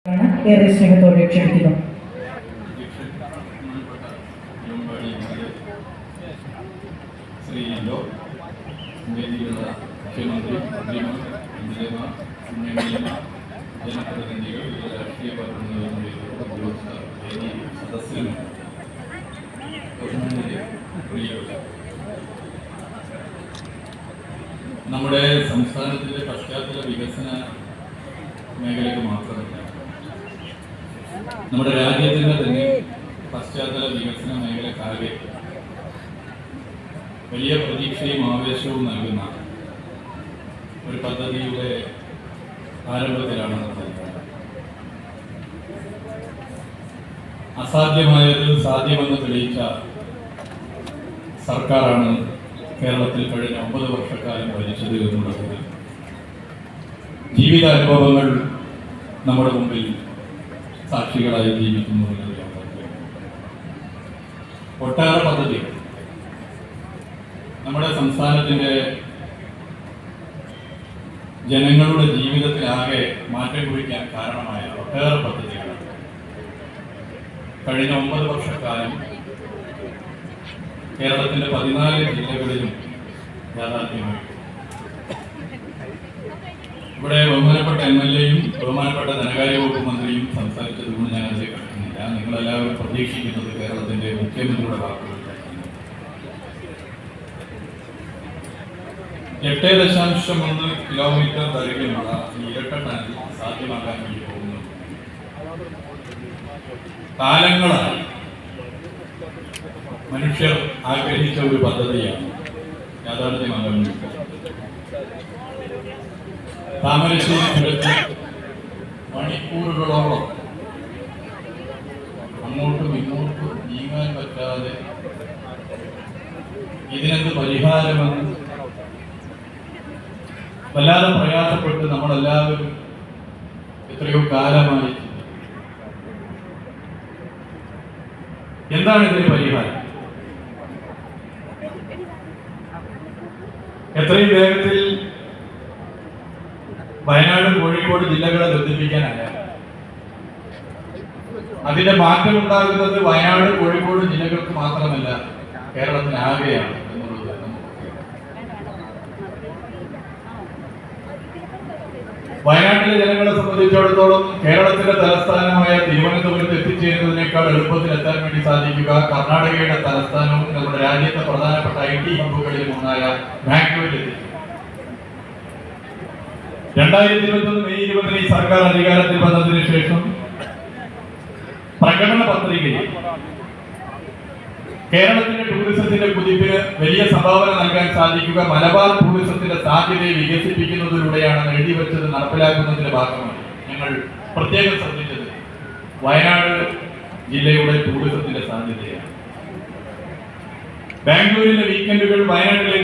ഏറെ സ്നേഹത്തോടെ ക്ഷണിക്കുന്നു. മുഖ്യമന്ത്രി, മന്ത്രിമാർ, എംഎൽഎമാർ, ജനപ്രതിനിധികൾ, രാഷ്ട്രീയ പാർട്ടികളുടെ ഉദ്യോഗസ്ഥർ, സദസ്യരുമുണ്ട്. നമ്മുടെ സംസ്ഥാനത്തിൻ്റെ പശ്ചാത്തല വികസന മേഖലയ്ക്ക് മാത്രമല്ല, നമ്മുടെ രാജ്യത്തിൻ്റെ തന്നെ പശ്ചാത്തല വികസന മേഖലക്കാകെ വലിയ പ്രതീക്ഷയും ആവേശവും നൽകുന്ന ഒരു പദ്ധതിയുടെ ആരംഭത്തിലാണ് നമ്മൾ. അസാധ്യമായത് സാധ്യമെന്ന് തെളിയിച്ച സർക്കാരാണ് കേരളത്തിൽ കഴിഞ്ഞ 9 വർഷക്കാലം ഭരിച്ചത് എന്നുള്ളത് ജീവിതാനുഭവങ്ങൾ നമ്മുടെ മുമ്പിൽ സാക്ഷികളായി ജീവിക്കുന്നു എന്നതാണ്. ഒട്ടേറെ പദ്ധതികൾ നമ്മുടെ സംസ്ഥാനത്തിൻ്റെ ജനങ്ങളുടെ ജീവിതത്തിലാകെ മാറ്റം കുറിക്കാൻ കാരണമായ ഒട്ടേറെ പദ്ധതികൾ കഴിഞ്ഞ 9 വർഷക്കാലം കേരളത്തിൻ്റെ 14 ജില്ലകളിലും യാഥാർത്ഥ്യമായി. ഇവിടെ ബഹുമാനപ്പെട്ട എംഎൽഎയും ബഹുമാനപ്പെട്ട ധനകാര്യ വകുപ്പ് മന്ത്രിയും സംസാരിച്ചതുകൊണ്ട് ഞാൻ അതിലേക്ക് കടക്കുന്നില്ല. നിങ്ങളെല്ലാവരും പ്രതീക്ഷിക്കുന്നത് കേരളത്തിൻ്റെ മുഖ്യമന്ത്രിയുടെ വാക്കുകൾ. 8.1 കിലോമീറ്റർ ദൈർഘ്യമുള്ള ഇരട്ട ടണൽ സാധ്യമാക്കാൻ വേണ്ടി പോകുന്നു. കാലങ്ങളായി മനുഷ്യർ ആഗ്രഹിച്ച ഒരു പദ്ധതിയാണ് യാഥാർത്ഥ്യമാകാൻ വേണ്ടി. താമരശ്ശേരി ചുരത്തിൽ മണിക്കൂറുകളോളം അങ്ങോട്ടും ഇങ്ങോട്ടും നീങ്ങാൻ പറ്റാതെ ഇതിനെന്ത് പരിഹാരമെന്ന് വല്ലാതെ പ്രയാസപ്പെട്ട് നമ്മളെല്ലാവരും എത്രയോ കാലമായി എന്താണ് ഇതിന് പരിഹാരം, എത്രയും വേഗത്തിൽ വയനാട് കോഴിക്കോട് ജില്ലകളെ ബന്ധിപ്പിക്കാനല്ല, അതിന്റെ മാറ്റം ഉണ്ടാകുന്നത് വയനാട് കോഴിക്കോട് ജില്ലകൾക്ക് മാത്രമല്ല കേരളത്തിനാകെയാണ് എന്നുള്ളത്. വയനാട്ടിലെ ജനങ്ങളെ സംബന്ധിച്ചിടത്തോളം കേരളത്തിന്റെ തലസ്ഥാനമായ തിരുവനന്തപുരത്ത് എത്തിച്ചേരുന്നതിനേക്കാൾ എളുപ്പത്തിൽ എത്താൻ വേണ്ടി സാധിക്കുക കർണാടകയുടെ തലസ്ഥാനവും നമ്മുടെ രാജ്യത്തെ പ്രധാനപ്പെട്ട IT ഹബ്ബുകളിലും ഒന്നായ ബാംഗ്ലൂരിലെത്തി. 2021 മെയ് 20 ഈ സർക്കാർ അധികാരത്തിൽ വന്നതിന് ശേഷം പ്രകടന പത്രികയിൽ കേരളത്തിന്റെ ടൂറിസത്തിന്റെ കുതിപ്പിന് വലിയ സംഭാവന നൽകാൻ സാധിക്കുക മലബാർ ടൂറിസത്തിന്റെ സാധ്യതയെ വികസിപ്പിക്കുന്നതിലൂടെയാണ് എഴുതി വെച്ചത്. നടപ്പിലാക്കുന്നതിന്റെ ഭാഗമായി ഞങ്ങൾ പ്രത്യേകം ശ്രദ്ധിച്ചത് വയനാട് ജില്ലയുടെ ടൂറിസത്തിന്റെ സാധ്യതയാണ്. ബാംഗ്ലൂരിലെ വീക്കെൻഡുകൾ വയനാട്ടിലെ